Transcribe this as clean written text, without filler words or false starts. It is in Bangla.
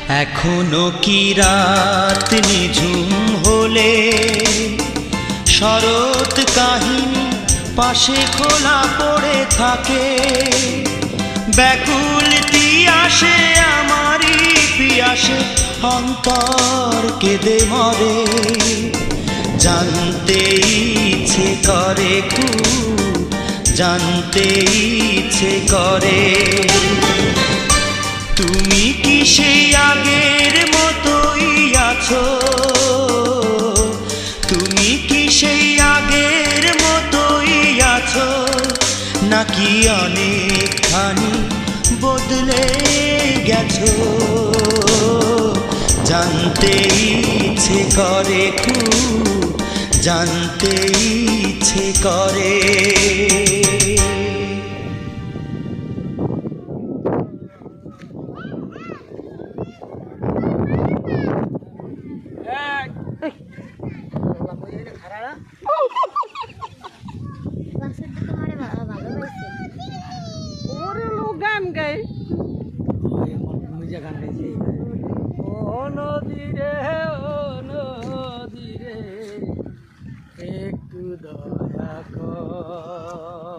এখনো কি রাত নিঝুম হলে শরৎ কাহিনী পাশে খোলা পড়ে থাকে, ব্যাকুল তিয়াসে আমারই পিয়াসে অন্তর কেঁদে মরে। জানতে ইচ্ছে করে খুব, জানতে ইচ্ছে করে, তুমি কি সেই আগের মতোই আছো? তুমি কি সেই আগের মতোই আছো, নাকি অনেকখানি বদলে গেছো? জানতে ইচ্ছে করে খুব, জানতে ইচ্ছে করে। গান গাই গান গাইছে, ও নদী রে, ও নদী রে, একটু দয়া কর।